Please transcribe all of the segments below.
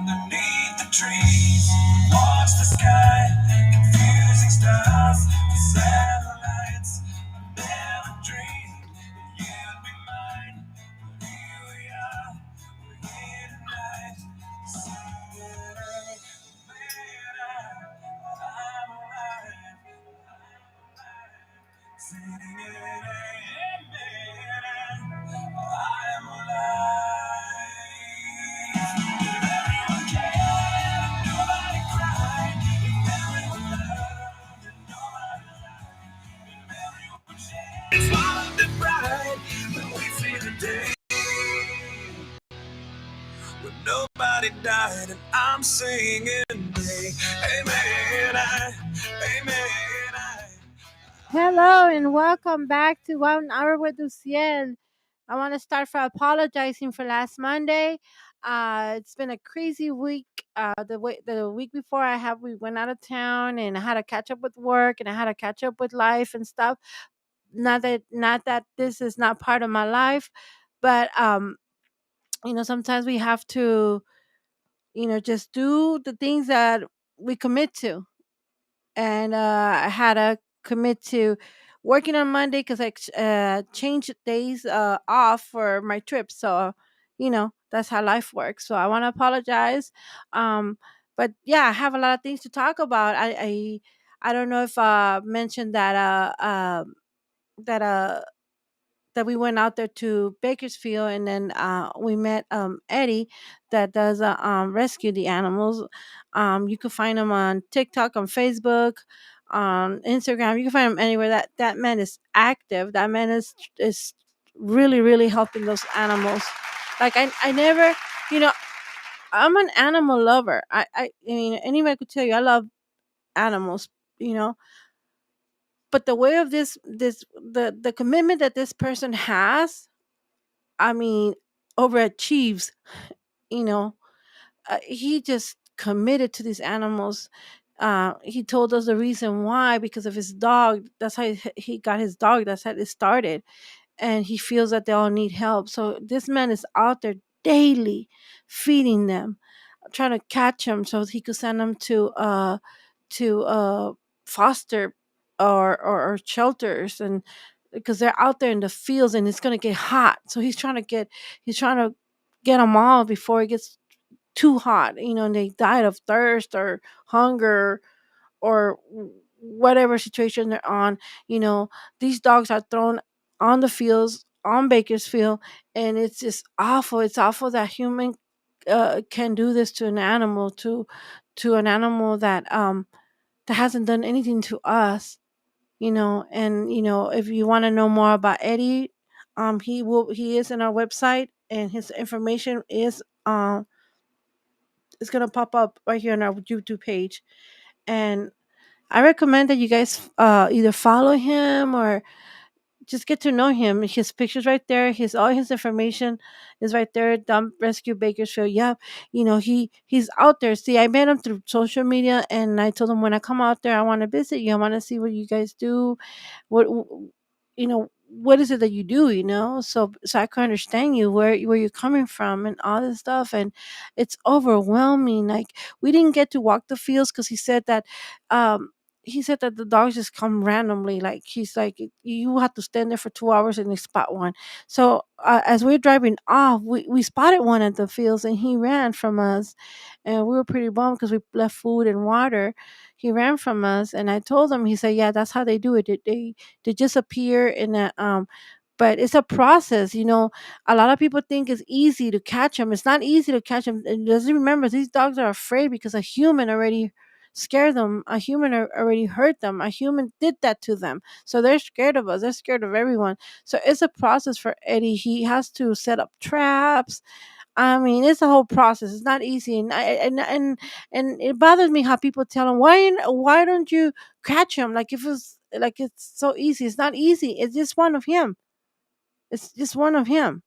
underneath the trees. Watch the sky, confusing stars, the satellites. I never dreamed that you'd be mine. But here we are, we're here tonight. Singing, I'm alive. Singing, I'm when nobody died, and I'm singing, amen, amen. Hello and welcome back to 1 hour with UCIEL. I want to start for apologizing for last Monday. It's been a crazy week. The week before we went out of town and I had to catch up with work and I had to catch up with life and stuff. Not that this is not part of my life, but sometimes we have to just do the things that we commit to. And I had to commit to working on Monday because I changed days off for my trip. So, that's how life works. So I want to apologize. Um, but yeah, I have a lot of things to talk about. I don't know if mentioned that that we went out there to Bakersfield and then we met Eddie that does rescue the animals. You can find him on TikTok, on Facebook, on Instagram. You can find him anywhere. That man is active. That man is really really helping those animals. Like I never, you know, I'm an animal lover. I mean anybody could tell you I love animals. You know, but the way of the commitment that this person has, I mean, overachieves, you know. He just committed to these animals. He told us the reason why because of his dog. That's how he got his dog. That's how it started. And he feels that they all need help. So this man is out there daily feeding them, trying to catch them so he could send them to foster or shelters and because they're out there in the fields and it's going to get hot. So he's trying to get them all before it gets too hot, and they died of thirst or hunger or whatever situation they're on. You know, these dogs are thrown on the fields on Bakersfield, and it's just awful. It's awful that human can do this to an animal, to an animal that hasn't done anything to us. And if you want to know more about Eddie, he is in our website, and his information is gonna pop up right here on our YouTube page. And I recommend that you guys either follow him or just get to know him. His pictures right there. His all his information is right there. Dump Rescue Bakersfield. Yeah, he's out there. See, I met him through social media, and I told him when I come out there, I want to visit you. I want to see what you guys do. What is it that you do, so I can understand you, where you're coming from and all this stuff. And it's overwhelming. Like, we didn't get to walk the fields because um he said that the dogs just come randomly. Like, he's like, you have to stand there for 2 hours and they spot one. So as we are driving off, we spotted one at the fields, and he ran from us. And we were pretty bummed because we left food and water. He ran from us, and I told him. He said, yeah, that's how they do it. They just appear in a but it's a process. A lot of people think it's easy to catch them. It's not easy to catch them. And just remember, these dogs are afraid because a human already scared them. A human already hurt them. A human did that to them. So they're scared of us. They're scared of everyone. So it's a process for Eddie. He has to set up traps. I mean, it's a whole process. It's not easy, and it bothers me how people tell him, why don't you catch him, like if it's like it's so easy. It's not easy. It's just one of him. It's just one of him.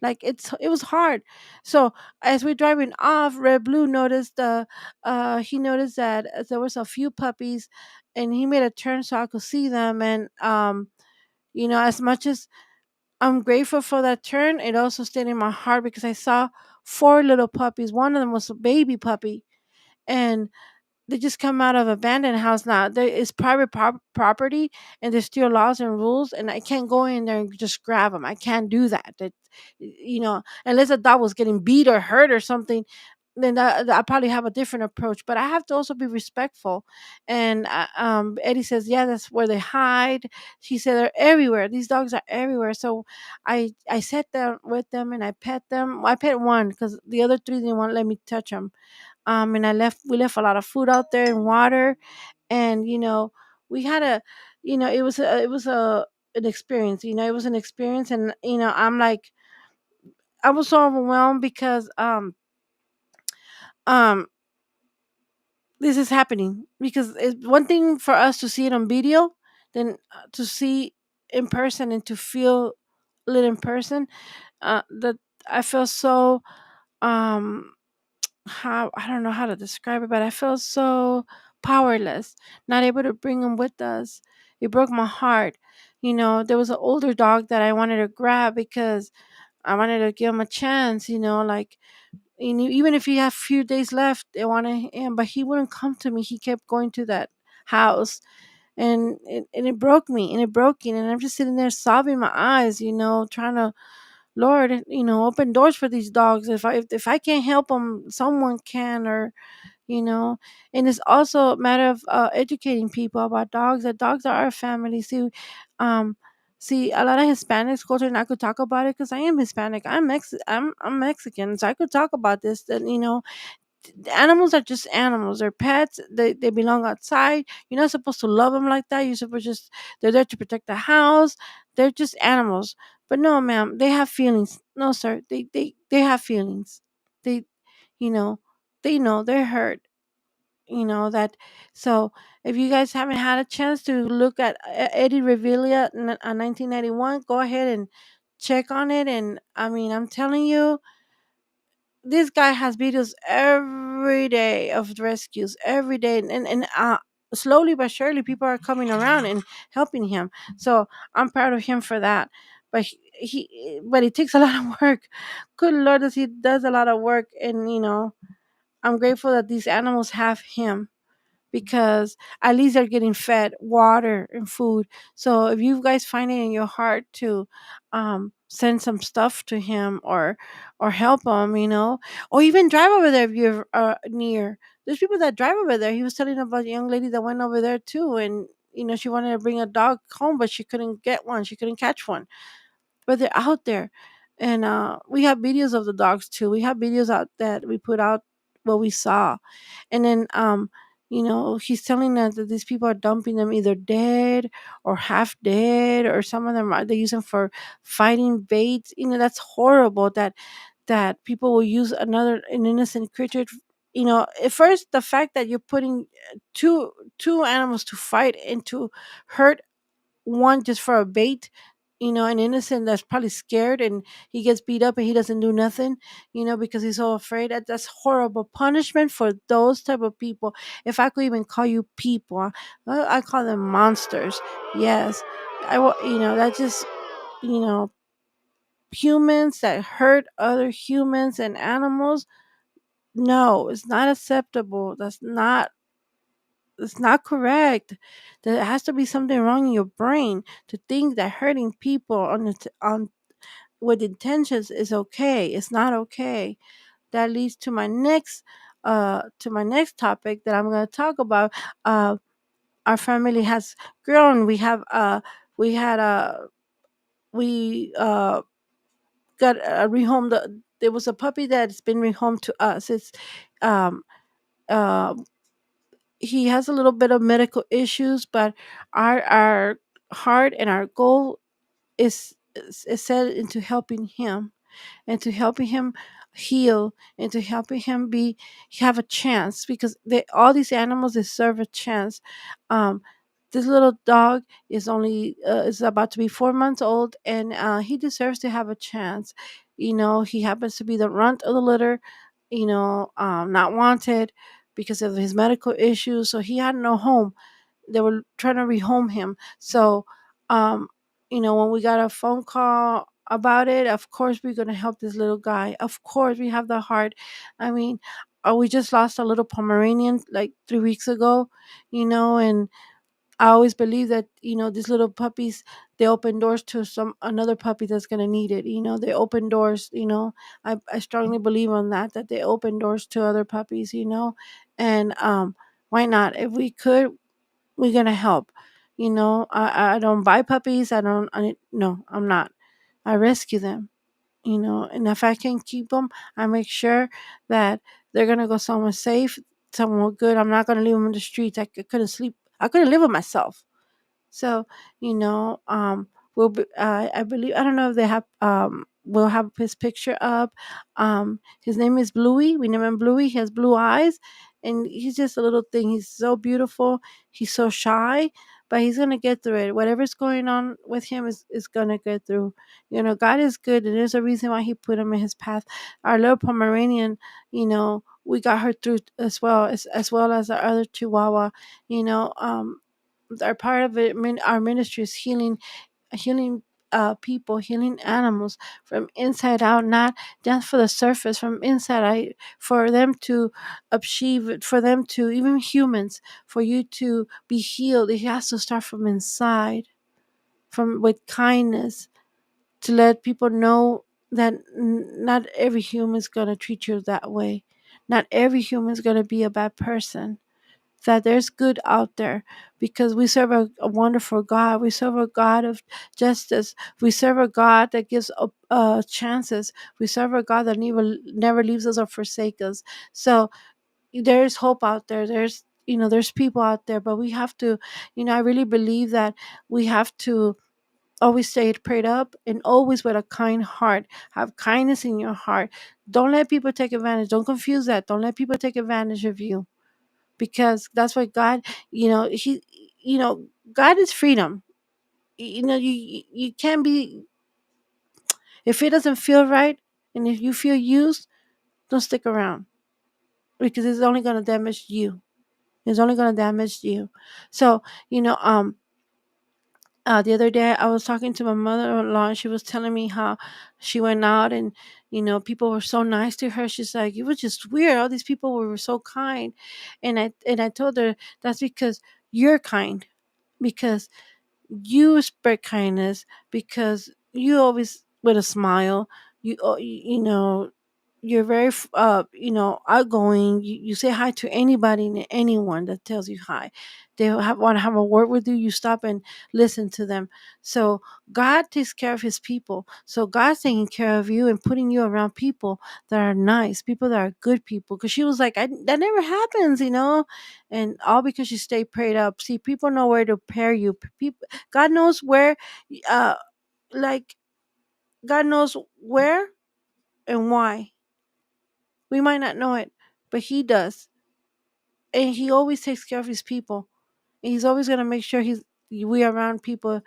Like, it was hard. So as we're driving off, Red Blue noticed he noticed that there was a few puppies, and he made a turn so I could see them. And as much as I'm grateful for that turn, it also stayed in my heart because I saw four little puppies. One of them was a baby puppy, and they just come out of abandoned house now. There is private property, and there's still laws and rules, and I can't go in there and just grab them. I can't do that. Unless a dog was getting beat or hurt or something, then I probably have a different approach. But I have to also be respectful. And Eddie says, yeah, that's where they hide. She said they're everywhere. These dogs are everywhere. So I sat there with them and I pet them. Well, I pet one because the other three didn't want to let me touch them. And we left a lot of food out there and water, and we had a, it was a an experience. It was an experience, and I'm like, I was so overwhelmed because um this is happening, because it's one thing for us to see it on video, then to see in person and to feel it in person. That I feel so, um how, I don't know how to describe it, but I feel so powerless, not able to bring him with us. It broke my heart. There was an older dog that I wanted to grab because I wanted to give him a chance. Like, even if he had few days left, I wanted him, but he wouldn't come to me. He kept going to that house, and it broke me, and it broke me, and I'm just sitting there sobbing my eyes, trying to, Lord, open doors for these dogs. If I can't help them, someone can, or you know. And it's also a matter of educating people about dogs. That dogs are our family. Um, see, a lot of Hispanics culture, and I could talk about it because I am Hispanic. I'm Mexican, so I could talk about this. That the animals are just animals. They're pets. They belong outside. You're not supposed to love them like that. You're supposed just, they're there to protect the house. They're just animals. But no, ma'am, they have feelings. No, sir, they have feelings. They, you know, they know they're hurt. That. So if you guys haven't had a chance to look at Eddie Revilla, 1991, go ahead and check on it. And I mean, I'm telling you, this guy has videos every day of rescues every day, and slowly but surely people are coming around and helping him. So I'm proud of him for that. But but it takes a lot of work. Good Lord, does a lot of work. And I'm grateful that these animals have him, because at least they're getting fed water and food. So if you guys find it in your heart to send some stuff to him, or help him, or even drive over there if you're near. There's people that drive over there. He was telling about a young lady that went over there too, and she wanted to bring a dog home, but she couldn't get one. She couldn't catch one, but they're out there. And we have videos of the dogs too. We have videos out that we put out what we saw. And then he's telling us that these people are dumping them either dead or half dead, or some of them they use them for fighting baits. That's horrible, that people will use an innocent creature. At first, the fact that you're putting two animals to fight and to hurt one just for a bait, an innocent that's probably scared, and he gets beat up and he doesn't do nothing, because he's so afraid. That's horrible punishment for those type of people. If I could even call you people, I call them monsters. Yes, that just, you know, humans that hurt other humans and animals. No, it's not acceptable. It's not correct. There has to be something wrong in your brain to think that hurting people on with intentions is okay. It's not okay. That leads to my next topic that I'm going to talk about. Uh, our family has grown. We had a we got a rehomed. There was a puppy that's been rehomed to us. It's um uh he has a little bit of medical issues, but our heart and our goal is set into helping him, and to helping him heal, and to helping him have a chance, because all these animals deserve a chance. um this little dog is about to be 4 months old, and he deserves to have a chance. He happens to be the runt of the litter, not wanted because of his medical issues, so he had no home. They were trying to rehome him. So um when we got a phone call about it, of course we're going to help this little guy. Of course we have the heart. I mean, we just lost a little Pomeranian like 3 weeks ago, and I always believe that, these little puppies, they open doors to some another puppy that's gonna need it. They open doors. I strongly believe on that they open doors to other puppies. And why not? If we could, we're gonna help. I don't buy puppies. No, I'm not. I rescue them. And if I can keep them, I make sure that they're gonna go somewhere safe, somewhere good. I'm not gonna leave them in the streets. Couldn't sleep. I couldn't live with myself. So, I believe, I don't know if they have, we'll have his picture up. His name is Bluey. We name him Bluey. He has blue eyes, and he's just a little thing. He's so beautiful. He's so shy, but he's gonna get through it. Whatever's going on with him is gonna get through. God is good, and there's a reason why He put him in His path. Our little Pomeranian, we got her through as well as our other Chihuahua. You know, our part of it, our ministry is healing people, healing animals from inside out, not just for the surface, from inside out, for them to achieve it, for them to, even humans, for you to be healed. It has to start from inside, from with kindness, to let people know that not every human is going to treat you that way. Not every human is going to be a bad person, that there's good out there, because we serve a wonderful God. We serve a God of justice. We serve a God that gives chances. We serve a God that never leaves us or forsakes us. So there's hope out there. There's people out there, but we have to, I really believe that we have to always stay prayed up, and always with a kind heart. Have kindness in your heart. Don't let people take advantage. Don't confuse that. Don't let people take advantage of you, because that's what God, He, God is freedom. You can't be, if it doesn't feel right, and if you feel used, don't stick around, because it's only going to damage you. It's only going to damage you. So, the other day I was talking to my mother-in-law, and she was telling me how she went out, and people were so nice to her. She's like, it was just weird. All these people were so kind, and I told her that's because you're kind, because you spread kindness, because you always with a smile. You're very outgoing. You say hi to anybody and anyone that tells you hi. They want to have a word with you, you stop and listen to them. So God takes care of His people. So God's taking care of you and putting you around people that are nice, people that are good people. Because she was like, that never happens. And all because you stay prayed up. See, people know where to pair you. People, God knows where, uh like, God knows where and why. We might not know it, but He does. And He always takes care of His people. And He's always going to make sure we are around people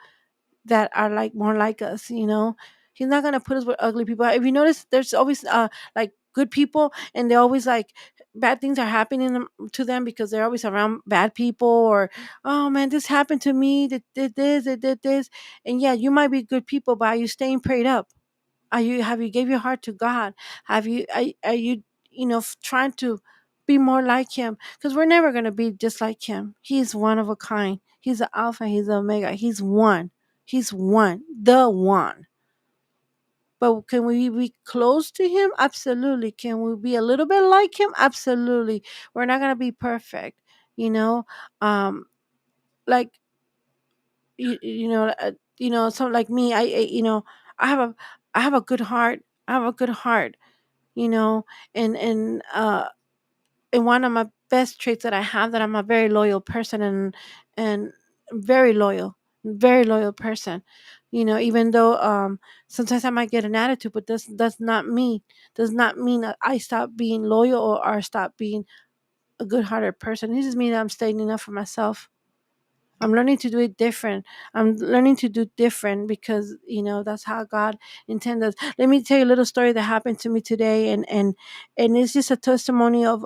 that are like more like us. He's not going to put us with ugly people. If you notice, there's always like good people, and they always like bad things are happening to them because they're always around bad people, or oh man, this happened to me, that did this, that did this. And yeah, you might be good people, but are you staying prayed up? Have you gave your heart to God? Are you trying to be more like Him? Because we're never going to be just like Him. He's one of a kind. He's the Alpha. He's the Omega. He's one. He's one. The one. But can we be close to Him? Absolutely. Can we be a little bit like Him? Absolutely. We're not going to be perfect. You know, um, like so like me, I have a I have a good heart. I have a good heart, you know, and one of my best traits that I have, that I'm a very loyal person, and very very loyal person. Even though sometimes I might get an attitude, but does not mean that I stop being loyal, or stop being a good hearted person. It just means that I'm staying up for myself. I'm learning to do it different. I'm learning to do different, because that's how God intended. Let me tell you a little story that happened to me today, and it's just a testimony of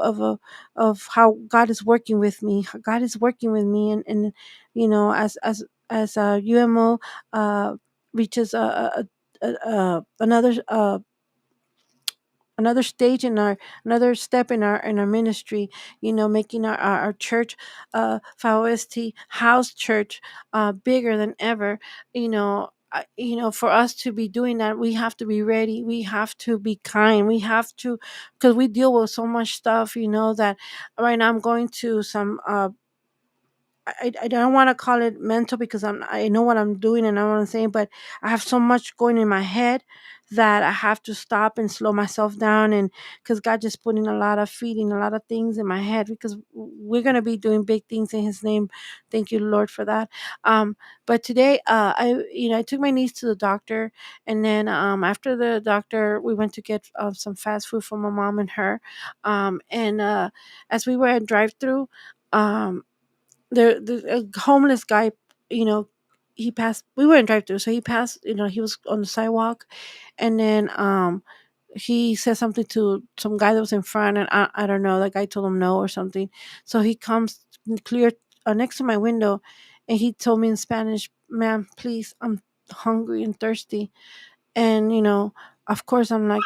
how God is working with me. How God is working with me, and as UMO uh, reaches another stage in our another step in our ministry, making our church, 5OST house church, bigger than ever. For us to be doing that, we have to be ready, we have to be kind, we have to, because we deal with so much stuff, that right now I'm going to some I don't want to call it mental, because I know what I'm doing and I want to say, but I have so much going in my head that I have to stop and slow myself down, and because God just putting feeding a lot of things in my head, because we're gonna be doing big things in His name. Thank you, Lord, for that. But today, I took my niece to the doctor, and then after the doctor, we went to get some fast food for my mom and her, and as we were at drive-through. Um, the a homeless guy, you know he passed. We were in drive through, so he passed. He was on the sidewalk, and then he said something to some guy that was in front, and I don't know, the guy told him no or something. So he comes clear next to my window, and he told me in Spanish, "Ma'am, please, I'm hungry and thirsty." And of course I'm like,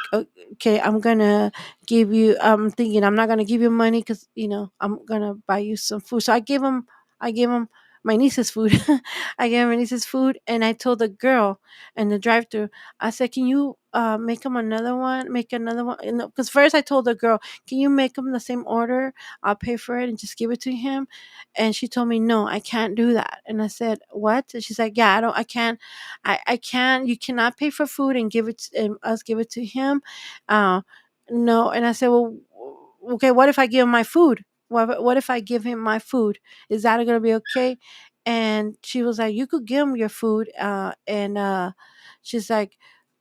okay, I'm gonna give you, I'm thinking I'm not gonna give you money, because I'm gonna buy you some food. So I gave him my niece's food. I gave him my niece's food, and I told the girl in the drive through, I said, can you make another one, because first I told the girl, can you make him the same order, I'll pay for it and just give it to him. And she told me, no, I can't do that. And I said, what? And she's like, yeah, I can't. I can't. You cannot pay for food and us give it to him. Uh, no. And I said, well, okay. What if I give him my food? What if I give him my food? Is that gonna be okay? And she was like, you could give him your food. And she's like,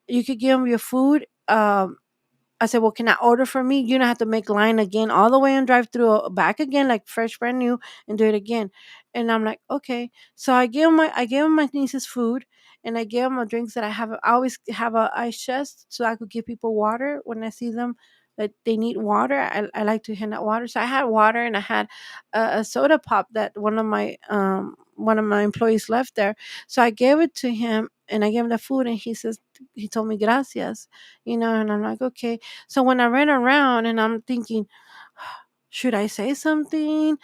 you could give him your food. I said, well, can I order for me? You don't have to make line again, all the way and drive through, back again, like fresh, brand new, and do it again. And I'm like, okay. So I gave him my niece's food, and I gave him a drinks that I always have a ice chest, so I could give people water when I see them that they need water. I like to hand out water. So I had water, and I had a soda pop that one of my employees left there. So I gave it to him, and I gave him the food, and he told me gracias, and I'm like, okay. So when I ran around, and I'm thinking, should I say something?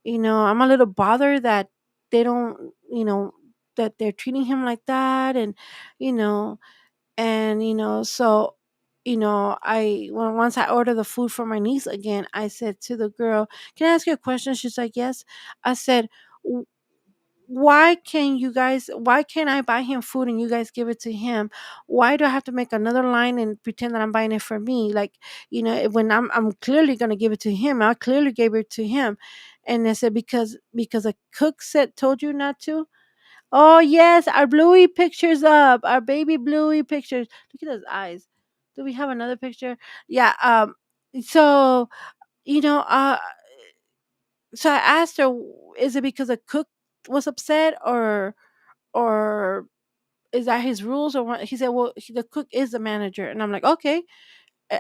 I'm a little bothered that they don't, that they're treating him like that. You know, so, once I ordered the food for my niece again, I said to the girl, can I ask you a question? She's like, yes. I said, why can't I buy him food and you guys give it to him? Why do I have to make another line and pretend that I'm buying it for me? Like, when I'm clearly gonna give it to him. I clearly gave it to him. And I said, because a cook said told you not to. Oh yes, our Bluey pictures up. Our baby Bluey pictures. Look at his eyes. Do we have another picture? Yeah. So you know, uh so I asked her, is it because a cook was upset, or is that his rules, or what? He said, well, the cook is the manager. And I'm like, okay,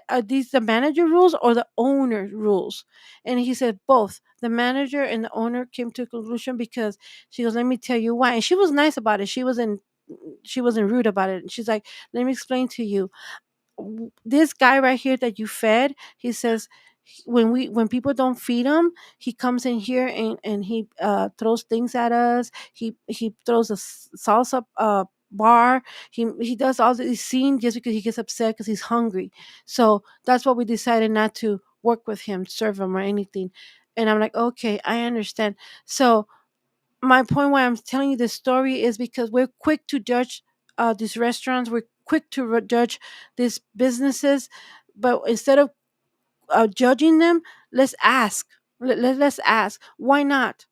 are these the manager rules or the owner rules? And he said both. The manager and the owner came to a conclusion, because she goes, let me tell you why. And she was nice about it. She wasn't rude about it. And she's like, let me explain to you. This guy right here that you fed, he says, when people don't feed him, he comes in here, and he throws things at us. He throws a salsa bar. He does all these scenes just because he gets upset because he's hungry. So that's why we decided not to work with him, serve him, or anything. And I'm like, okay, I understand. So my point why I'm telling you this story is because we're quick to judge these restaurants. We're quick to judge these businesses, but instead of judging them, let's ask. Let's ask. Why not?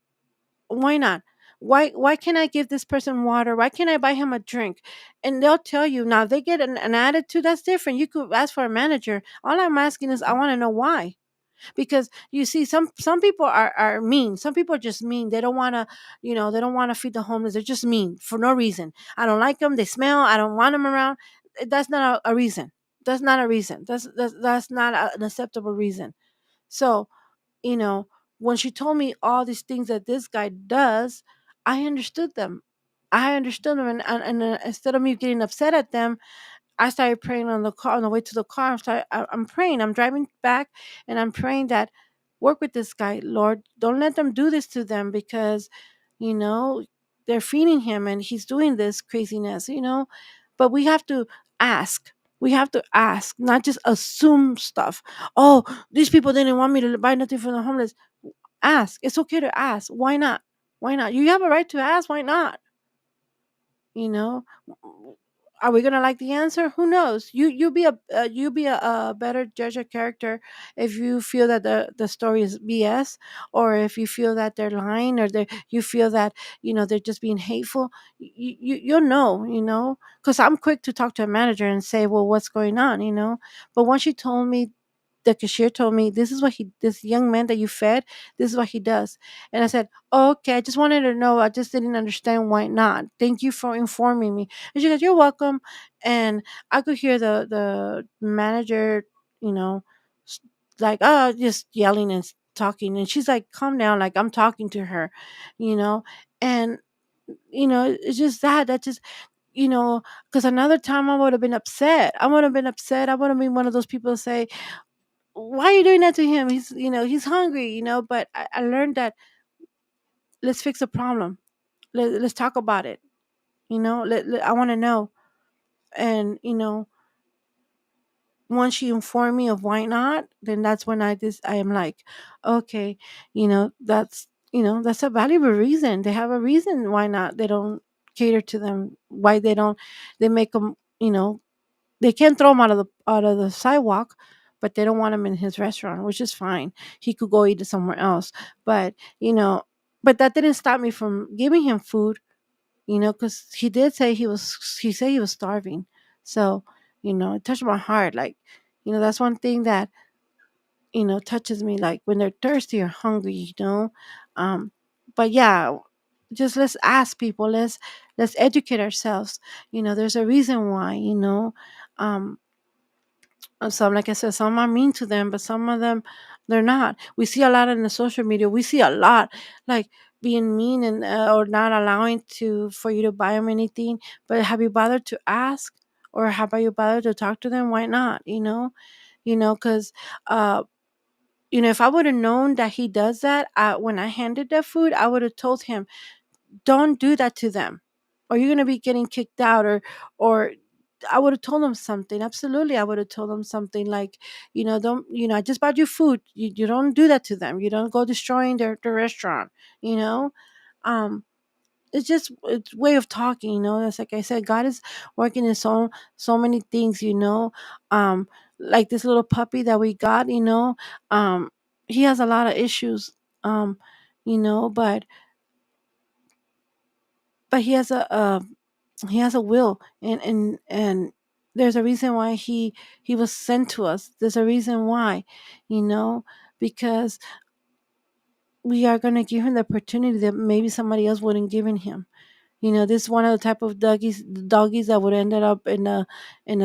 Why not? Why can't I give this person water? Why can't I buy him a drink? And they'll tell you. Now they get an attitude, that's different. You could ask for a manager. All I'm asking is, I want to know why. Because you see, some people are mean. Some people are just mean. They don't want to, they don't want to feed the homeless. They're just mean for no reason. I don't like them, they smell, I don't want them around. That's not a reason. That's not a reason. That's not an acceptable reason. So, you know when she told me all these things that this guy does, I understood them. I understood them. And instead of me getting upset at them, I started praying on the car on the way to the car. I'm praying. I'm driving back, and I'm praying that work with this guy, Lord. Don't let them do this to them because, you know, they're feeding him and he's doing this craziness. But we have to ask. We have to ask, not just assume stuff. Oh, these people didn't want me to buy nothing for the homeless. Ask. It's okay to ask. Why not? Why not? You have a right to ask. Why not? you know are we gonna like the answer? Who knows? You be a better judge of character if you feel that the story is BS, or if you feel that they're lying, or you feel that they're just being hateful. You'll know. Because I'm quick to talk to a manager and say, well, what's going on. But once you told me, the cashier told me, this young man that you fed, this is what he does. And I said, oh, okay, I just wanted to know. I just didn't understand why not. Thank you for informing me. And she goes, you're welcome. And I could hear the manager, you know, s- like, oh, just yelling and talking. And she's like, calm down, like I'm talking to her, you know. And it's just that just because another time I would have been upset. I would have been upset. I would have been one of those people to say, why are you doing that to him? He's hungry, but I learned that let's fix the problem. Let's talk about it. I want to know. And, once you inform me of why not, then that's when I am like, okay, that's a valuable reason. They have a reason why not. They don't cater to them. Why they make them, they can't throw him out of the sidewalk, but they don't want him in his restaurant, which is fine. He could go eat it somewhere else. But but that didn't stop me from giving him food. Because he said he was starving. So it touched my heart. Like, that's one thing that touches me. Like when they're thirsty or hungry. Um, but yeah, just let's ask people. Let's educate ourselves. There's a reason why. Um, some, like I said, some are mean to them, but some of them they're not. We see a lot in the social media. We see a lot like being mean and or not allowing for you to buy them anything. But have you bothered to ask, or have you bothered to talk to them? Why not? Because uh, if I would have known that he does that, when I handed that food, I would have told him, don't do that to them, or you're gonna be getting kicked out, or I would have told them something. Absolutely, I would have told them something like, don't, I just bought you food. You don't do that to them. You don't go destroying their restaurant. You know, um, it's just it's way of talking. That's like I said, God is working in so many things. Like this little puppy that we got. Um, he has a lot of issues. Um, but he has a will, and there's a reason why he was sent to us. There's a reason why, you know because we are going to give him the opportunity that maybe somebody else wouldn't given him. This is one of the type of doggies that would ended up in a in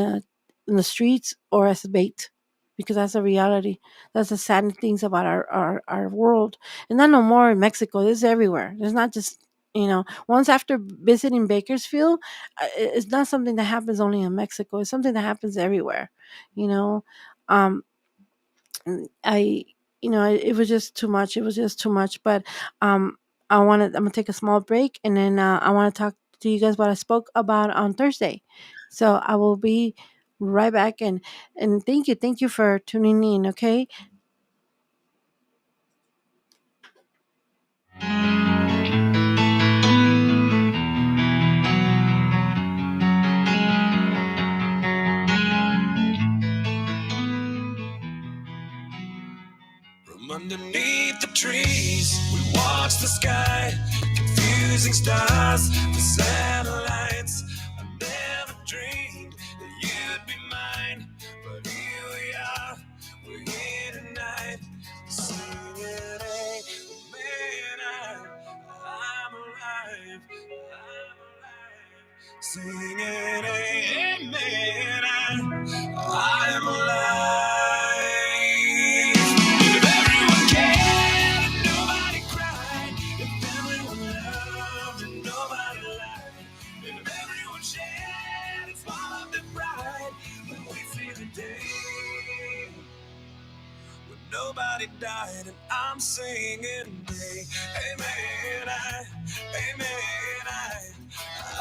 the streets or as bait, because that's a reality. That's the sad things about our world. And not no more in Mexico. This is everywhere. There's not just once after visiting Bakersfield, it's not something that happens only in Mexico. It's something that happens everywhere. You know, um, I it was just too much. It was just too much. But I'm gonna take a small break, and then I want to talk to you guys what I spoke about on Thursday. So I will be right back, and thank you for tuning in. Okay. From underneath the trees, we watch the sky, confusing stars, the satellites. I never dreamed that you'd be mine, but here we are, we're here tonight, singing, hey, man, I'm alive, singing, hey, man, I'm alive. If everyone cared and nobody cried, if everyone loved and nobody lied, if everyone shared and swallowed their pride, day when nobody died, and I'm singing, amen,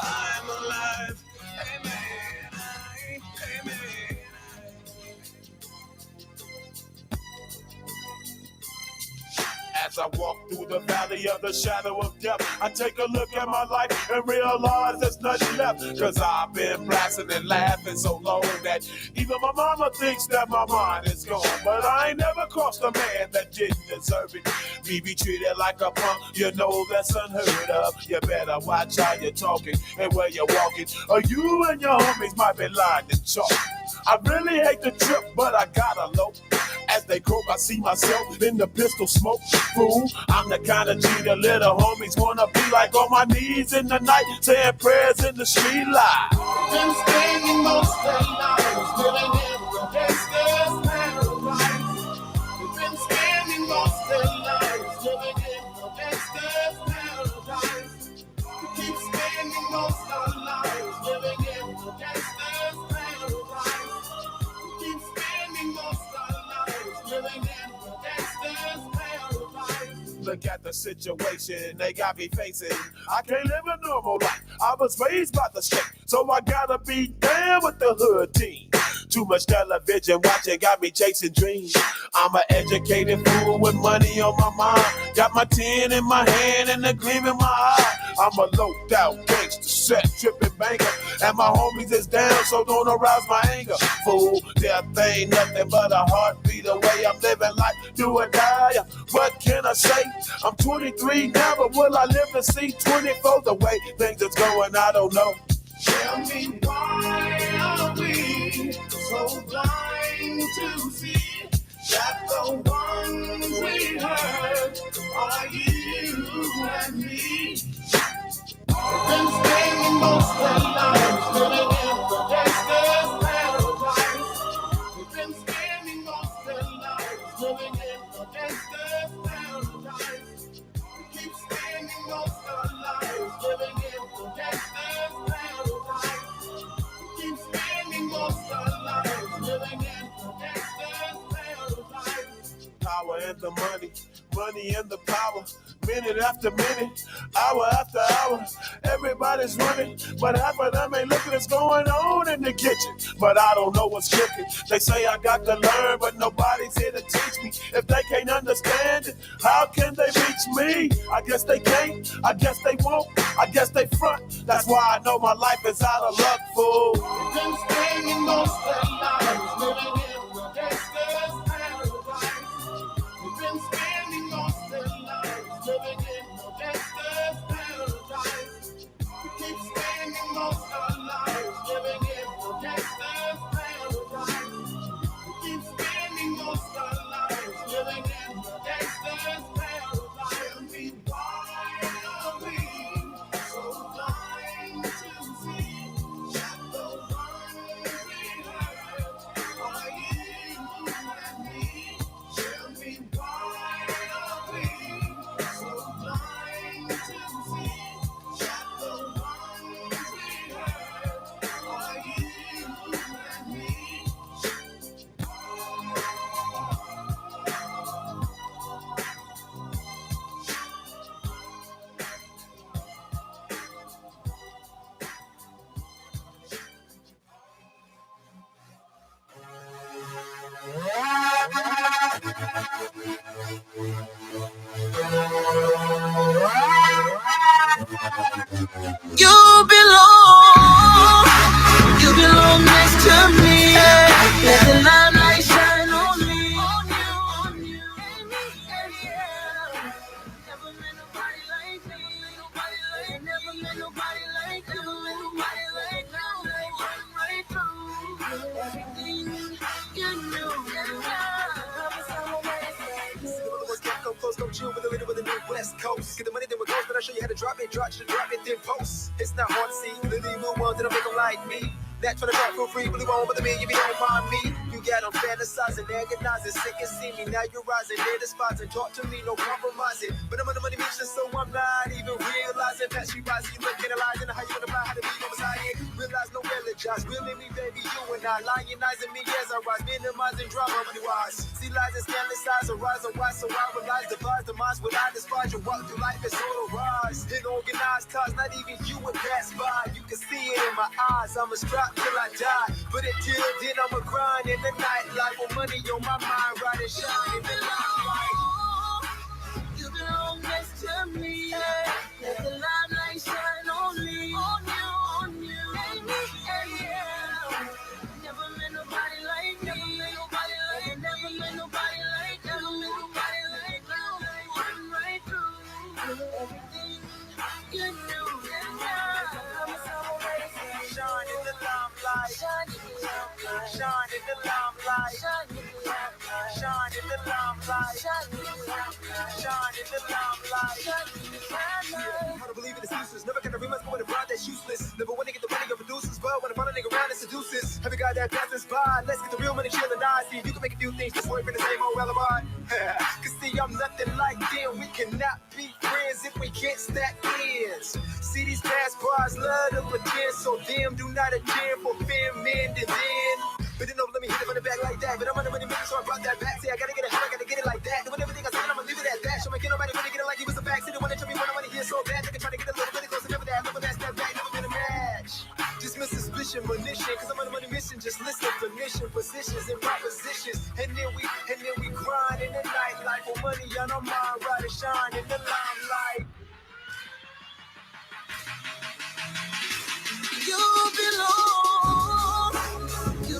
I'm alive, amen, amen. As I walk through the valley of the shadow of death, I take a look at my life and realize there's nothing left. Cause I've been blasting and laughing so long that even my mama thinks that my mind is gone. But I ain't never crossed a man that didn't deserve it. Me be treated like a punk, you know that's unheard of. You better watch how you're talking and where you're walking, or you and your homies might be lying in chalk. I really hate the trip, but I gotta low. As they croak, I see myself in the pistol smoke. Fool, I'm the kind of G the little homies wanna be like, on my knees in the night, saying prayers in the street light. Been spending most of their lives living in the gangster's paradise. We've been spending most of their lives living in the gangster's paradise. We keep spending most of our lives living in the gangster's paradise. We keep spending most of our lives living in the gangster's paradise. Look at the situation they got me facing. I can't live a normal life. I was raised by the state, so I gotta be down with the hood team. Too much television watching got me chasing dreams. I'm an educated fool with money on my mind. Got my 10 in my hand and a gleam in my eye. I'm a loped out gangster, set tripping banker, and my homies is down, so don't arouse my anger. Fool, death ain't nothing but a heartbeat away. I'm living life, do or die. What can I say? I'm 23 now, but will I live to see 24? The way things is going, I don't know. Tell me, why are we so blind to see that the ones we hurt are you and me? We've been spending most of our lives living in the gangster's paradise. We've been spending most of our lives living in the gangster's paradise. We keep spending most of our lives living in the gangster's paradise. We keep spending most of our lives living in the gangster's paradise. Power and the money, money and the power. Minute after minute, hour after hour, everybody's running, but half of them ain't looking what's going on in the kitchen. But I don't know what's cooking. They say I got to learn, but nobody's here to teach me. If they can't understand it, how can they reach me? I guess they can't, I guess they won't, I guess they front. That's why I know my life is out of luck, fool. We've been spending most of our lives living in the gangster's paradise. We've been spending most of our lives living in the gangster's paradise. We keep spending most of our lives living in the gangster's paradise. We keep spending most of our lives living in the gangster's paradise. Tell me, why are we so blind to see that the ones we hurt are you and me? Tell me, why are we so blind to see that the ones we hurt are you and me? You belong next to me. Let the limelight shine on me. On you, yeah. Never met nobody like me. Never met nobody like you. Nobody like you. Run right through everything you knew. Come close, don't chill with a little with the new West Coast. Get the money, then we're close, but I'll show you how to drop it, then post. It's not hard to see, literally move on, then I'll make them like me. That trying to drop for free, really won't bother me if you don't mind me. You got them fantasizing, agonizing, sick and see me. Now you're rising, they're despising, talk to me, no compromising. But I'm on the money mission, so I'm not even realizing that she rising. You look analyzing how you wanna fly, how to be on the side. Realize no relative. apologize. Willing me, baby, you and I. Lionizing me as I rise, minimizing drama, money wise. See lies and scandalous size arise, and why so I realize, devise the minds what I despise. You walk through life as total rise. In organized cause, not even you would pass by. You can see it in my eyes. I'm a strap till I die. But until then, I'm a grind in the nightlife. With money on my mind, ride and shine in the limelight. You belong next to me, yeah. Let the limelight shine on me, on you, and me, yeah. Never met nobody like me, never met nobody like you, never met nobody like you. Run right through everything you knew, yeah. Shine in the limelight, shine in the limelight, shine in the limelight, shine in the limelight, shine in the limelight, shine in the limelight, shine in the limelight, shine in the limelight. Hard to believe it is useless. Never can I realize going abroad that's useless. Never want to get the money of producers, but when I find a nigga around, it seduces. Every guy that passes by, let's get the real money, chill and die. See, you can make a few things just work for the same old alibi. Cause see, I'm nothing like them. We cannot be friends if we can't stack ends. See these past bars, love to pretend, so them do not attend for men to then. But then, no, let me hit it from the back like that. But I'm on the money maker, so I brought that back. See, I gotta get ahead, I gotta get it like that. Doing everything I said, I'ma leave it at that. Show me, can't nobody really get it like he was a fact. See, they wanna tell me what I wanna hear so bad. They can try to get a little bit closer, never that. Never that step back, never been a match. Dismiss suspicion, munition, cause I'm on the money mission. Just listen, permission, positions, and propositions. And then we grind in the nightlife. For money on our mind, ride and shine in the limelight. You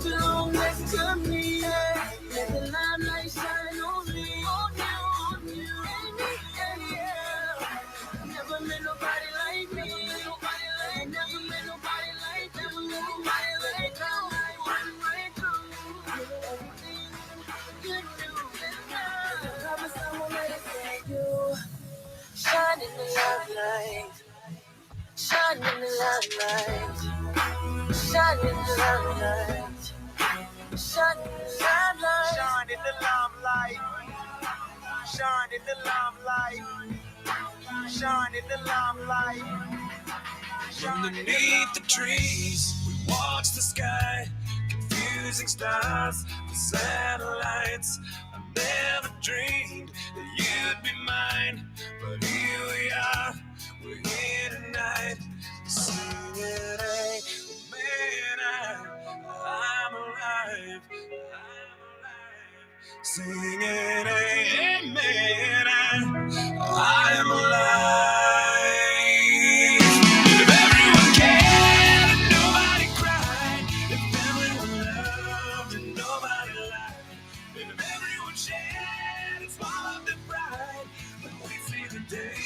belong next to me. Yeah. Let the limelight shine on me, on you, and me, yeah. Never met nobody like me, never met nobody like you, never met nobody like you. Run right through everything you do, and I promise I won't let it get you. Shine in the limelight, shine in the limelight. Shine in the limelight. Shine in the limelight. Shine in the limelight. Shine in the limelight. Shine in the limelight. Underneath the trees, we watch the sky, confusing stars, the satellites. I never dreamed that you'd be mine, but here we are. We're here tonight, singing, hey, man, I'm alive. I'm alive. Singing, hey, man, I'm alive. If everyone cared and nobody cried, if everyone loved and nobody lied, if everyone shared and swallowed their pride, then we see the day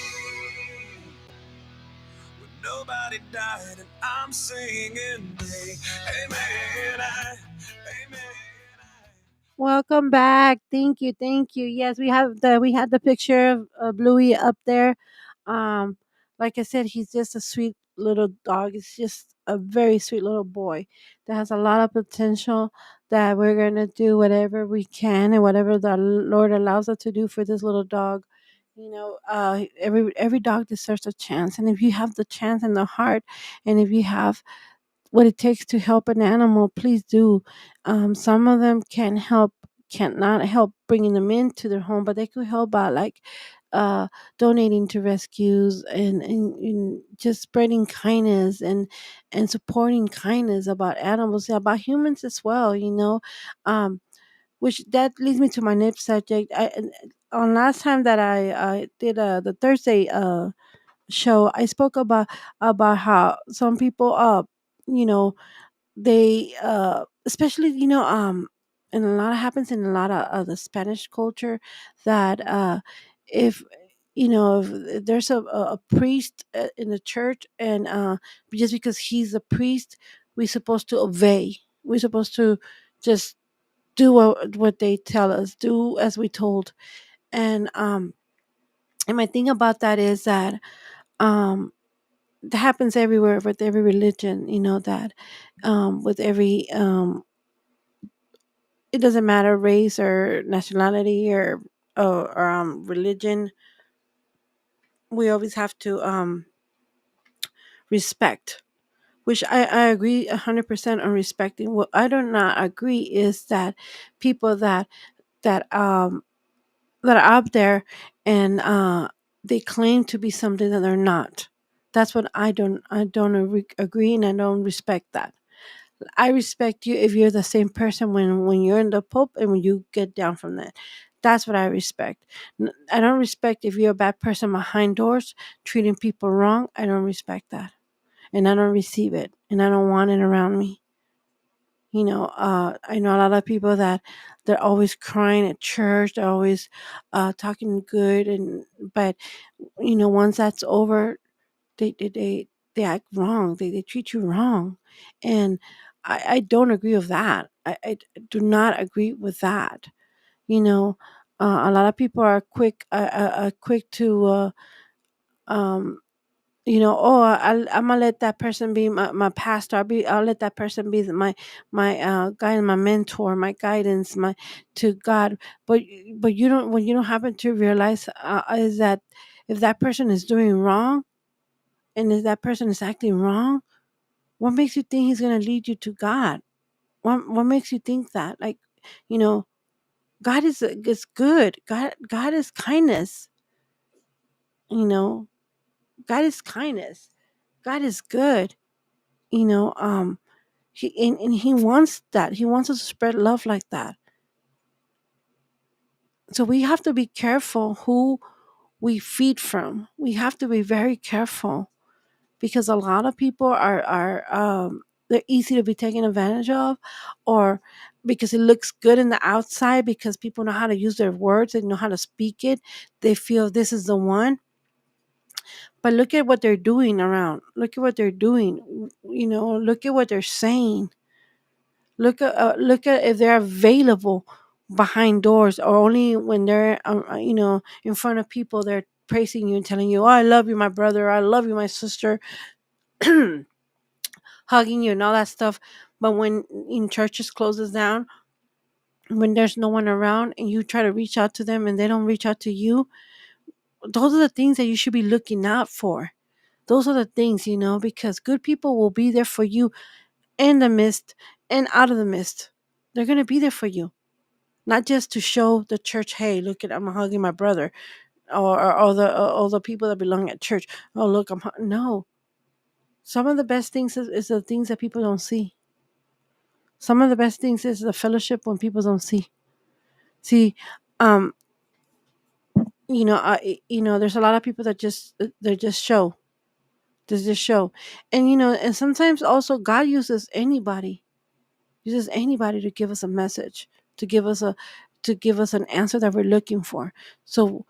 when nobody died, and I'm singing, hey, amen, amen. Welcome back. Thank you. Thank you. Yes, we had the picture of Bluey up there. Um, like I said, he's just a sweet little dog. It's just a very sweet little boy that has a lot of potential. That we're gonna do whatever we can and whatever the Lord allows us to do for this little dog. You know, every dog deserves a chance, and if you have the chance and the heart, and if you have what it takes to help an animal, please do. Some of them can't not help bringing them into their home, but they could help by like uh, donating to rescues and just spreading kindness and supporting kindness about animals, yeah, about humans as well. You know, which that leads me to my next subject. On last time that I did the Thursday show, I spoke about how some people you know they especially and a lot happens in a lot of the Spanish culture that if if there's a priest in the church and just because he's a priest we're supposed to obey, we're supposed to just do what they tell us, do as we told. And my thing about that is that um that happens everywhere with every religion, that with every it doesn't matter race or nationality or religion. We always have to respect. which I agree 100% on respecting. What I do not agree is that people that that are out there and they claim to be something that they're not. That's what I don't agree, and I don't respect that. I respect you if you're the same person when you're in the pulp and when you get down from that. That's what I respect. I don't respect if you're a bad person behind doors treating people wrong. I don't respect that, and I don't receive it, and I don't want it around me. I know a lot of people that they're always crying at church. They're always talking good, and but once that's over, they act wrong. They treat you wrong, and I don't agree with that. I do not agree with that. You know, a lot of people are quick to um oh, I'm gonna let that person be my pastor. I'll let that person be my guide, my mentor, my guidance, my to God. But you don't when you don't happen to realize is that if that person is doing wrong and if that person is acting wrong, what makes you think he's gonna lead you to God? What makes you think that? Like, you know, God is good. God is kindness. You know, God is kindness. God is good. You know, and he wants that. He wants us to spread love like that. So we have to be careful who we feed from. We have to be very careful because a lot of people are they're easy to be taken advantage of, or because it looks good in the outside, because people know how to use their words, they know how to speak it, they feel this is the one. But look at what they're doing around. Look at what they're doing. Look at what they're saying. Look at if they're available behind doors, or only when they're in front of people they're praising you and telling you, "Oh, I love you, my brother. I love you, my sister," hugging you and all that stuff. But when in churches closes down, when there's no one around, and you try to reach out to them and they don't reach out to you, those are the things that you should be looking out for. Those are the things, because good people will be there for you in the mist and out of the mist. They're gonna be there for you. Not just to show the church, hey, look at I'm hugging my brother, or all the people that belong at church. Oh, look, no. Some of the best things is the things that people don't see. Some of the best things is the fellowship when people don't see. See, um, there's a lot of people that they just show. They just show, and and sometimes also God uses anybody to give us a message, to give us a to give us an answer that we're looking for. So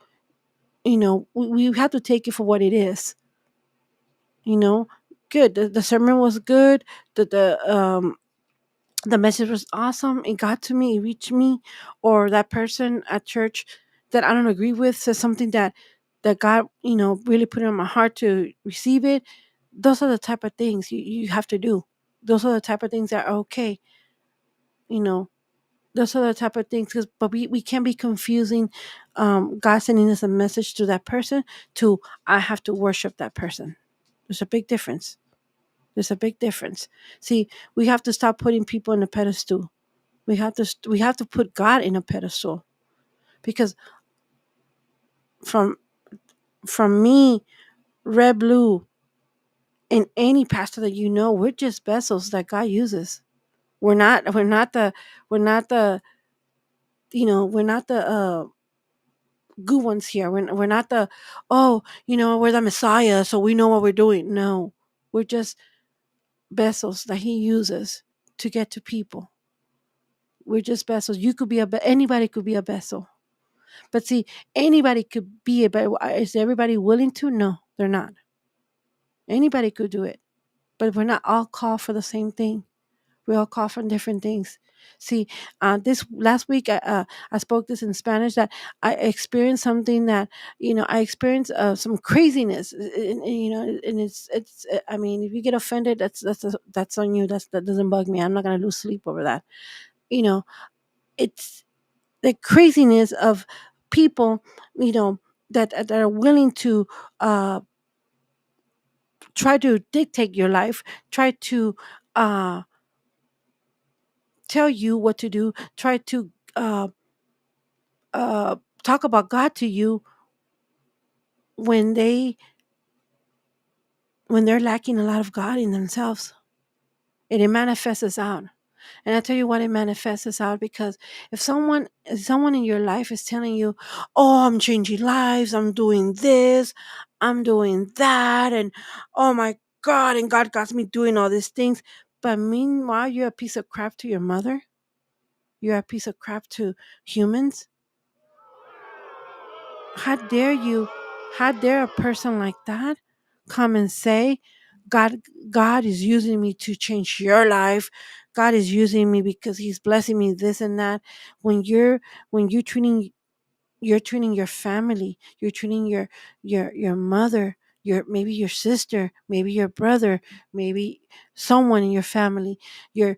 we have to take it for what it is. You know, good. The sermon was good. The message was awesome. It got to me. It reached me. Or that person at church that I don't agree with says something that God really put it on my heart to receive it. Those are the type of things you have to do. Those are the type of things that are okay. You know, those are the type of things. But we can't be confusing God sending us a message to that person to I have to worship that person. There's a big difference. There's a big difference. See, we have to stop putting people in a pedestal. We have to put God in a pedestal, because from from me, red, blue, and any pastor that we're just vessels that God uses. We're not the good ones here. We're not the, oh, we're the Messiah, so we know what we're doing. No, we're just vessels that He uses to get to people. We're just vessels. You could be anybody could be a vessel. But see, anybody could be it, but is everybody willing to? No, they're not. Anybody could do it, but we're not all called for the same thing. We all call for different things. See, this last week, I spoke this in Spanish, that I experienced something that I experienced some craziness, and it's. I mean, if you get offended, that's on you. That doesn't bug me. I'm not gonna lose sleep over that. You know, it's the craziness of people, that are willing to uh, try to dictate your life, try to uh, tell you what to do, try to uh, talk about God to you when they're lacking a lot of God in themselves. And it manifests out. And I tell you what, it manifests out because if someone in your life is telling you, "Oh, I'm changing lives, I'm doing this, I'm doing that, and oh my God, and God got me doing all these things," but meanwhile you're a piece of crap to your mother, you're a piece of crap to humans. How dare you? How dare a person like that come and say, God, God is using me to change your life. God is using me because He's blessing me this and that. When you're treating your family, you're treating your mother, your maybe your sister, maybe your brother, maybe someone in your family. You're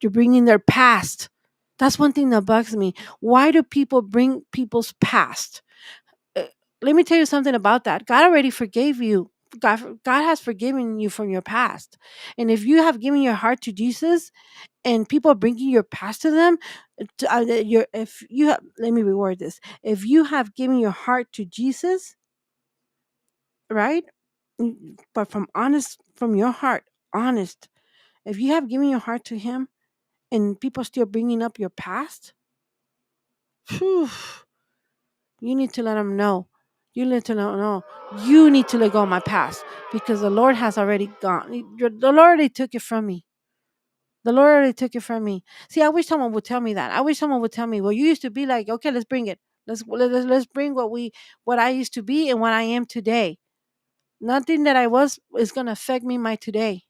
bringing their past. That's one thing that bugs me. Why do people bring people's past? uh, Let me tell you something about that. God already forgave you. God has forgiven you from your past. And if you have given your heart to Jesus and people are bringing your past to them, if you have, let me reword this. If you have given your heart to Jesus, right? But from your heart, honest, if you have given your heart to Him and people still bringing up your past, phew, you need to let them know. You need to know. No, you need to let go of my past because the Lord has already gone. The Lord already took it from me. The Lord already took it from me. See, I wish someone would tell me that. I wish someone would tell me, "Well, you used to be like, okay, let's bring it. Let's bring what I used to be and what I am today. Nothing that I was is gonna affect me my today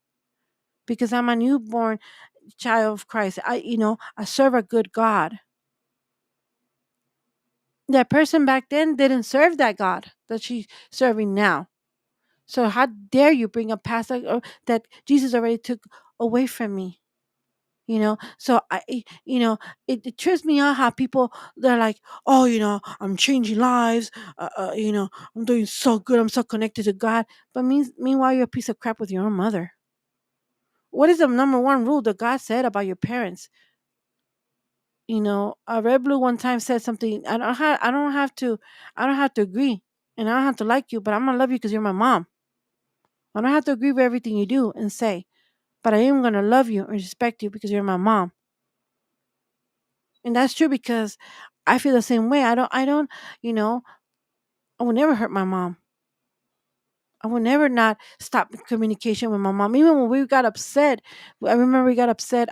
because I'm a newborn child of Christ. I serve a good God. That person back then didn't serve that God that she's serving now. So how dare you bring a past that Jesus already took away from me? So it trips me out how people, they're like, "Oh, I'm changing lives, I'm doing so good, I'm so connected to God," but meanwhile you're a piece of crap with your own mother. What is the number one rule that God said about your parents? Red Blue one time said something. I don't have to agree, and I don't have to like you, but I'm gonna love you because you're my mom. I don't have to agree with everything you do and say, but I am gonna love you and respect you because you're my mom. And that's true because I feel the same way. I don't, you know, I would never hurt my mom. I would never not stop communication with my mom. Even when we got upset, I remember we got upset.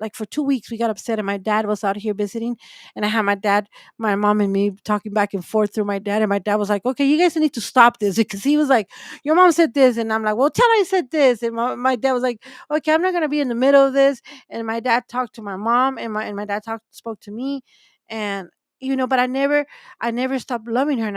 Like for 2 weeks, we got upset, and my dad was out here visiting, and I had my mom, and me talking back and forth through my dad, and my dad was like, "Okay, you guys need to stop this," because he was like, "Your mom said this," and I'm like, "Well, tell her I said this," and my dad was like, "Okay, I'm not gonna be in the middle of this," and my dad talked to my mom, and my dad spoke to me, and but I never stopped loving her,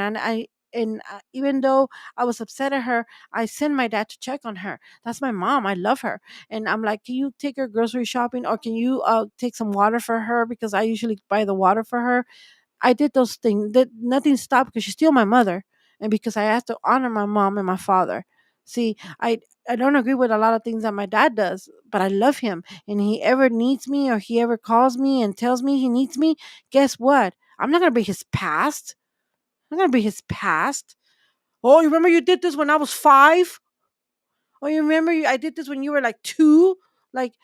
and even though I was upset at her, I sent my dad to check on her. That's my mom. I love her. And I'm like, "Can you take her grocery shopping, or can you take some water for her?" Because I usually buy the water for her. I did those things. That nothing stopped because she's still my mother, and because I have to honor my mom and my father. See, I don't agree with a lot of things that my dad does, but I love him. And he ever needs me, or he ever calls me and tells me he needs me, guess what? I'm not gonna be his past. I'm not gonna be his past. "Oh, you remember you did this when I was 5? Oh, you remember I did this when you were like 2?" Like,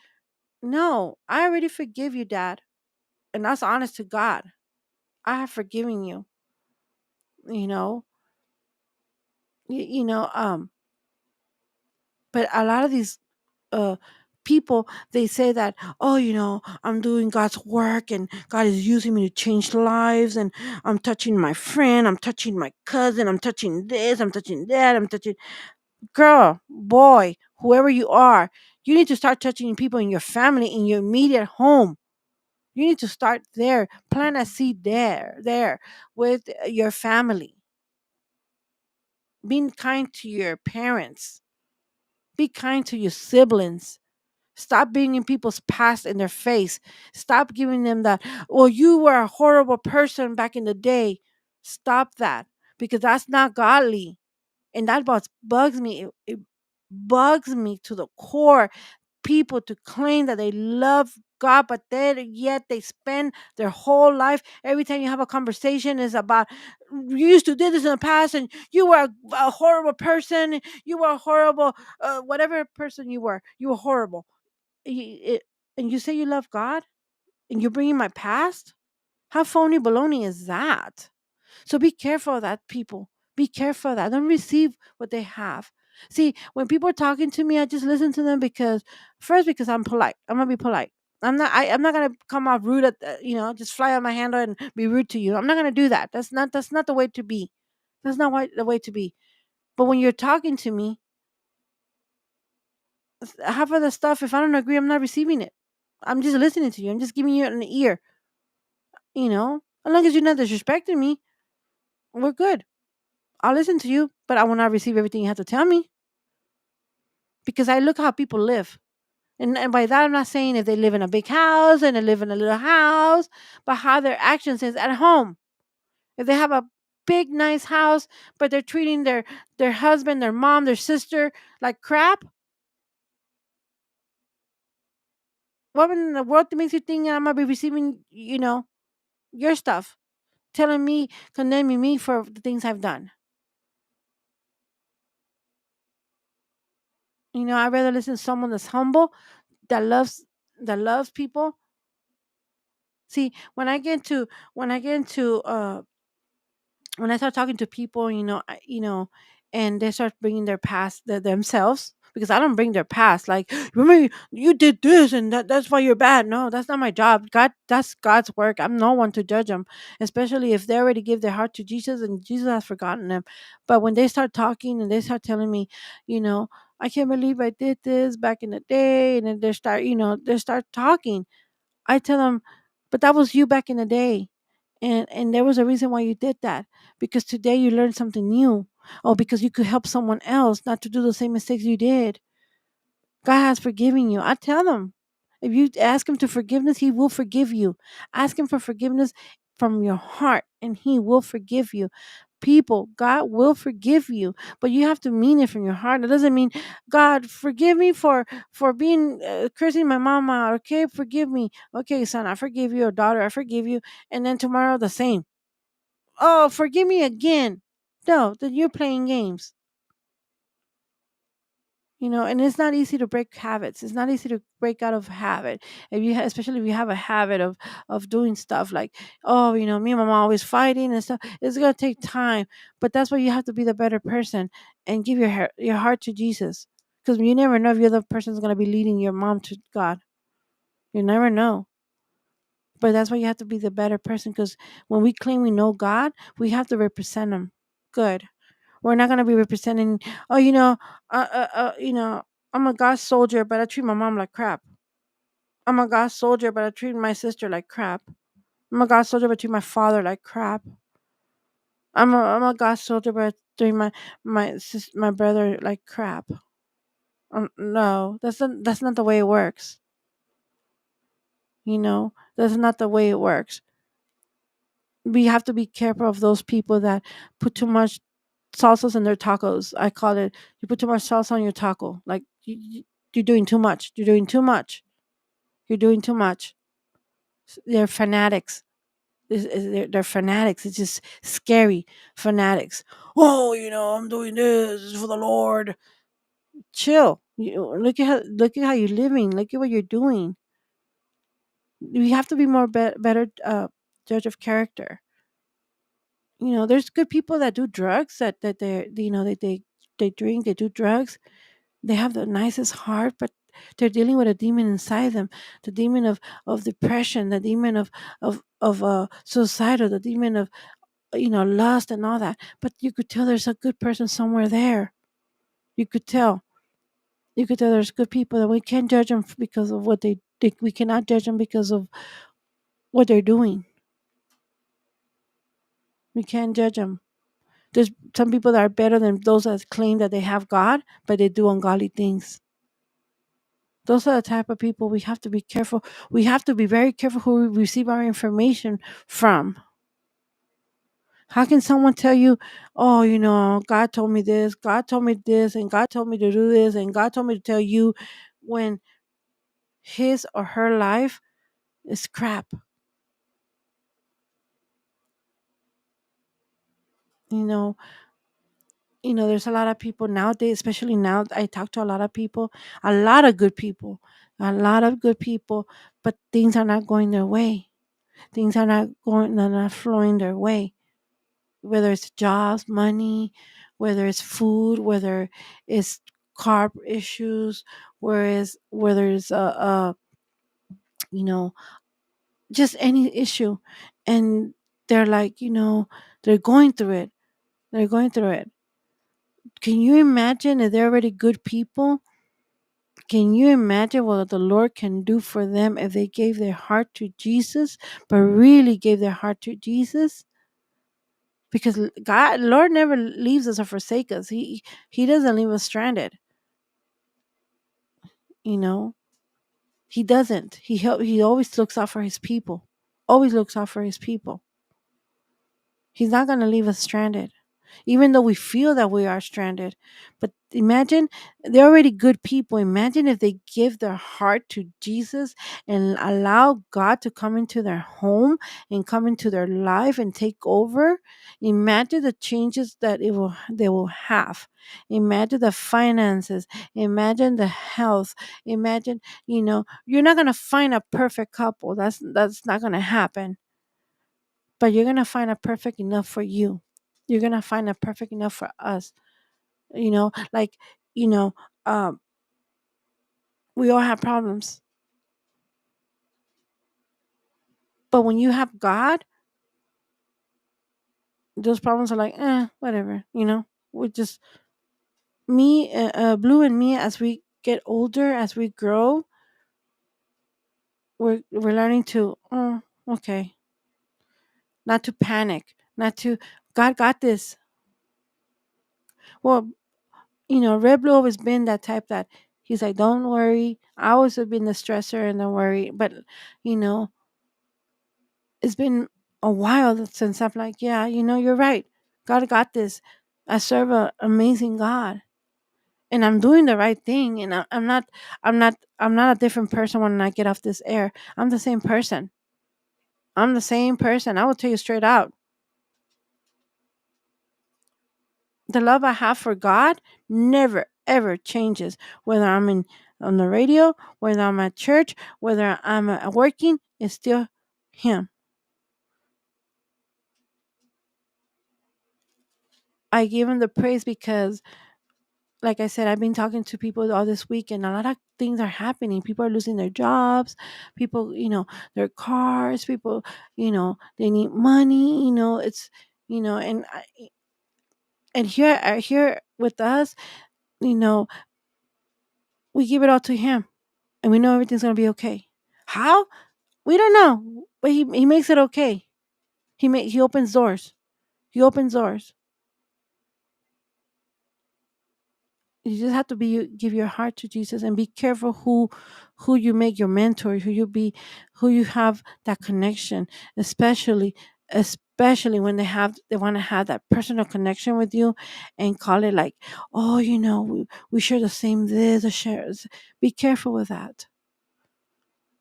no, I already forgive you, Dad. And that's honest to God. I have forgiven you, you know. You, you know, um, but a lot of these uh people, they say that, "Oh, I'm doing God's work and God is using me to change lives, and I'm touching my friend, I'm touching my cousin, I'm touching this, I'm touching that, I'm touching." Girl, boy, whoever you are, you need to start touching people in your family, in your immediate home. You need to start there. Plant a seed there with your family. Being kind to your parents. Be kind to your siblings. Stop being in people's past in their face. Stop giving them that, "Well, you were a horrible person back in the day." Stop that because that's not godly. And that what bugs me. It bugs me to the core. People to claim that they love God, but then yet they spend their whole life. Every time you have a conversation, is about you used to do this in the past, and you were a horrible person. You were a horrible, whatever person you were horrible. And you say you love God, and you're bringing my past. How phony baloney is that? So be careful of that, people. Be careful of that. Don't receive what they have. See, when people are talking to me, I just listen to them because first, because I'm polite. I'm gonna be polite. I'm not gonna come off rude at just fly on my handle and be rude to you. I'm not gonna do that. That's not the way to be. That's not the way to be. But when you're talking to me, half of the stuff, if I don't agree, I'm not receiving it. I'm just listening to you. I'm just giving you an ear. As long as you're not disrespecting me, we're good. I'll listen to you, but I will not receive everything you have to tell me because I look how people live. And by that, I'm not saying if they live in a big house and they live in a little house, but how their actions is at home. If they have a big, nice house, but they're treating their husband, their mom, their sister like crap, what in the world makes you think I'm going to be receiving, your stuff, telling me, condemning me for the things I've done? I'd rather listen to someone that's humble, that loves that loves people. See, when I start talking to people, and they start bringing their past themselves, because I don't bring their past. Like, remember you did this, and that's why you're bad. No, that's not my job. That's God's work. I'm no one to judge them, especially if they already give their heart to Jesus and Jesus has forgotten them. But when they start talking and they start telling me, you know, I can't believe I did this back in the day, and then they start talking. I tell them, but that was you back in the day. And there was a reason why you did that, because today you learned something new, or because you could help someone else not to do the same mistakes you did. God has forgiven you. I tell them, if you ask him to forgiveness, he will forgive you. Ask him for forgiveness from your heart, and he will forgive you. People, God will forgive you, but you have to mean it from your heart. It doesn't mean, God, forgive me for being cursing my mom out. Okay, forgive me. Okay, son, I forgive you. Or daughter, I forgive you. And then tomorrow the same. Oh, forgive me again. No, then you're playing games. And it's not easy to break habits. It's not easy to break out of habit. If especially if you have a habit of doing stuff like, oh, me and mama always fighting and stuff. It's gonna take time, but that's why you have to be the better person and give your heart to Jesus, because you never know if the other person's gonna be leading your mom to God. You never know. But that's why you have to be the better person, because when we claim we know God, we have to represent Him. Good. We're not gonna be representing. Oh, I'm a God soldier, but I treat my mom like crap. I'm a God soldier, but I treat my sister like crap. I'm a God soldier, but I treat my father like crap. I'm a God soldier, but I treat my brother like crap. No, that's not the way it works. That's not the way it works. We have to be careful of those people that put too much salsas in their tacos. I call it, you put too much salsa on your taco. Like, you're doing too much. You're doing too much. You're doing too much. They're fanatics. They're fanatics. It's just scary fanatics. Oh, I'm doing this for the Lord. Chill. Look at how you're living. Look at what you're doing. We have to be more better judge of character. There's good people that do drugs, that they drink, they do drugs. They have the nicest heart, but they're dealing with a demon inside them, the demon of depression, the demon of suicidal, the demon of lust and all that. But you could tell there's a good person somewhere there. You could tell. You could tell there's good people that we can't judge them because of what they we cannot judge them because of what they're doing. We can't judge them. There's some people that are better than those that claim that they have God, but they do ungodly things. Those are the type of people we have to be careful. We have to be very careful who we receive our information from. How can someone tell you, oh, God told me this, God told me this, and God told me to do this, and God told me to tell you, when his or her life is crap? You know, there's a lot of people nowadays, especially now. I talk to a lot of people, a lot of good people, a lot of good people, but things are not going their way. Things are not going, they're not flowing their way. Whether it's jobs, money, whether it's food, whether it's carb issues, whether it's you know, just any issue, and they're like, they're going through it. They're going through it. Can you imagine if they're already good people? Can you imagine what the Lord can do for them if they gave their heart to Jesus, but really gave their heart to Jesus? Because God, Lord never leaves us or forsake us. He doesn't leave us stranded. You know, He doesn't. He always looks out for His people. Always looks out for His people. He's not going to leave us stranded, even though we feel that we are stranded. But imagine, they're already good people. Imagine if they give their heart to Jesus and allow God to come into their home and come into their life and take over. Imagine the changes that they will have. Imagine the finances. Imagine the health. Imagine, you're not gonna find a perfect couple. That's not gonna happen, but you're gonna find a perfect enough for you. You're gonna find a perfect enough for us. Like, you know, um, we all have problems, but when you have God, those problems are like, whatever. We just Blue and me. As we get older, as we grow, we're learning to, okay, not to panic, not to. God got this. Well, Red Blue always been that type that he's like, don't worry. I always have been the stressor and the worry. But, you know, it's been a while since I'm like, yeah, you're right. God got this. I serve an amazing God, and I'm doing the right thing. And I'm not a different person when I get off this air. I'm the same person. I'm the same person. I will tell you straight out. The love I have for God never ever changes. Whether I'm in on the radio, whether I'm at church, whether I'm working, it's still Him. I give Him the praise because, like I said, I've been talking to people all this week, and a lot of things are happening. People are losing their jobs. People, their cars. People, they need money. It's and here with us, you know, we give it all to Him, and we know everything's gonna be okay. How? We don't know, but he makes it okay. He opens doors. He opens doors. You just have to give your heart to Jesus and be careful who you make your mentor, who you have that connection, especially when they want to have that personal connection with you, and call it like, oh, we share the same this or shares. Be careful with that.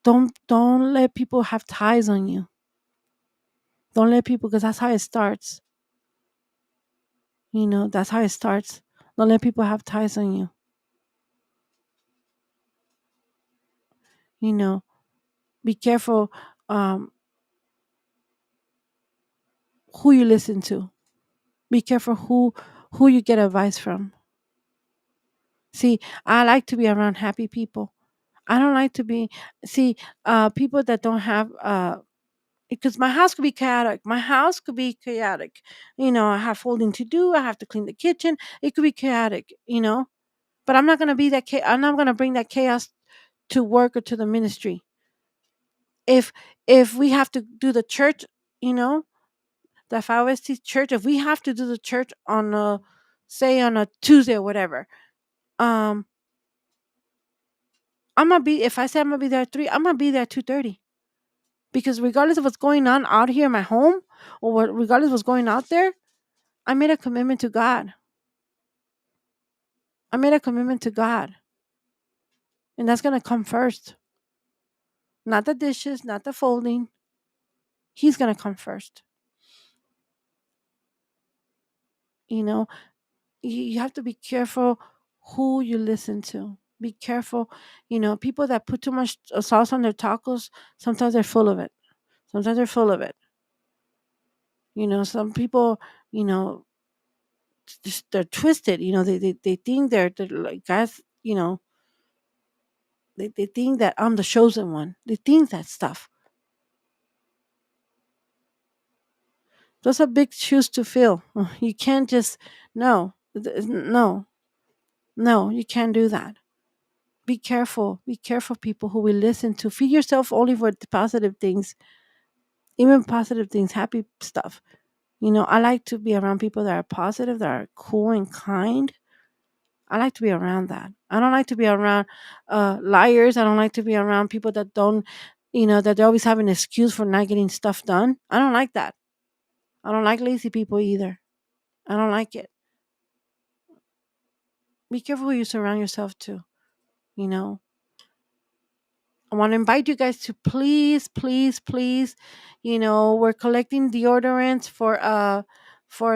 Don't let people have ties on you. Don't let people, because that's how it starts. That's how it starts. Don't let people have ties on you. You know, be careful who you listen to. Be careful who you get advice from. See, I like to be around happy people. I don't like to be see people that don't have because my house could be chaotic. My house could be chaotic. I have folding to do. I have to clean the kitchen. It could be chaotic. But I'm not gonna be that. I'm not gonna bring that chaos to work or to the ministry. If we have to do the church, you know, the FOST church, if we have to do the church on a, say, on a Tuesday or whatever, um, I'm gonna be. If I say I'm gonna be there at 3, I'm gonna be there at 2:30 because regardless of what's going on out here in my home, or regardless of what's going out there, I made a commitment to God. I made a commitment to God, and that's gonna come first. Not the dishes, not the folding. He's gonna come first. You know, you have to be careful who you listen to. Be careful. People that put too much sauce on their tacos, sometimes they're full of it. Sometimes they're full of it. Some people, you know, just they're twisted. They think they're like guys. They think that I'm the chosen one. They think that stuff. Those are big shoes to fill. You can't just no, no, no. You can't do that. Be careful. Be careful, people who will listen to. Feed yourself only for the positive things, even positive things, happy stuff. I like to be around people that are positive, that are cool and kind. I like to be around that. I don't like to be around liars. I don't like to be around people that don't, that they always have an excuse for not getting stuff done. I don't like that. I don't like lazy people either. I don't like it. Be careful who you surround yourself to. You know, I want to invite you guys to please, please, please. We're collecting deodorants for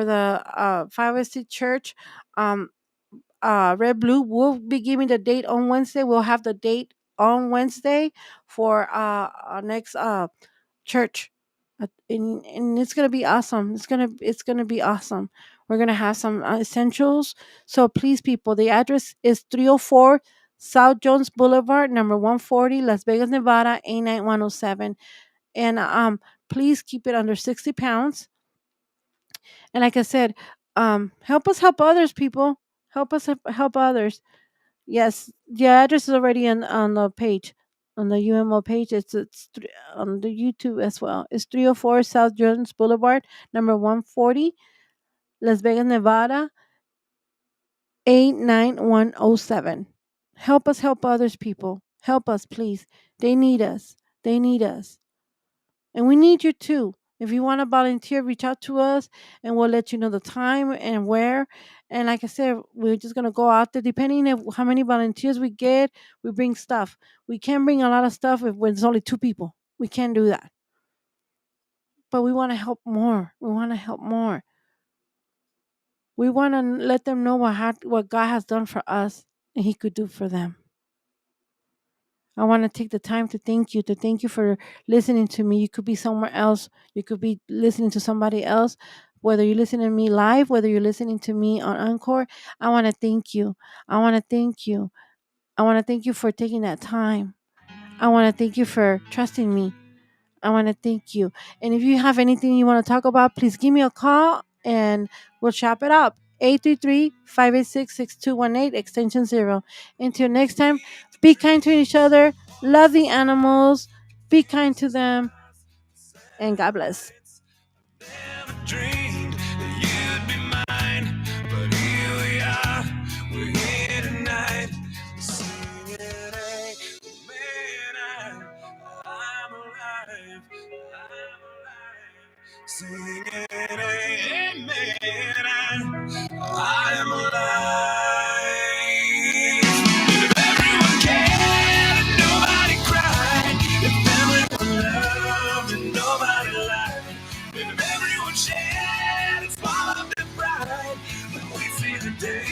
the 5th church. Um, Red Blue will be giving the date on Wednesday. We'll have the date on Wednesday for our next church. And it's gonna be awesome. It's gonna be awesome. We're gonna have some essentials. So please, people, the address is 304 South Jones Boulevard, number 140, Las Vegas, Nevada 89107. And please keep it under 60 pounds. And like I said, help us help others, people. Help us help others. Yes, the address is already on the page, on the UMO page. On the YouTube as well. It's 304 South Jones Boulevard, number 140, Las Vegas, Nevada 89107. Help us help others, people. Help us, please. They need us. They need us. And we need you too. If you want to volunteer, reach out to us and we'll let you know the time and where. And like I said, we're just going to go out there. Depending on how many volunteers we get, we bring stuff. We can't bring a lot of stuff when it's only 2 people. We can't do that. But we want to help more. We want to help more. We want to let them know what God has done for us and He could do for them. I want to take the time to thank you for listening to me. You could be somewhere else. You could be listening to somebody else. Whether you're listening to me live, whether you're listening to me on Encore, I want to thank you. I want to thank you. I want to thank you for taking that time. I want to thank you for trusting me. I want to thank you. And if you have anything you want to talk about, please give me a call and we'll chop it up. 833-586-6218, extension 0. Until next time, be kind to each other, love the animals, be kind to them, and God bless. Never dreamed that you'd be mine, but here we are, we're here tonight, singing, hey, man, I'm alive, singing, hey, man, I'm alive. If everyone cared and nobody cried, if everyone loved and nobody lied, if everyone shared and swallowed their pride, then we see the day.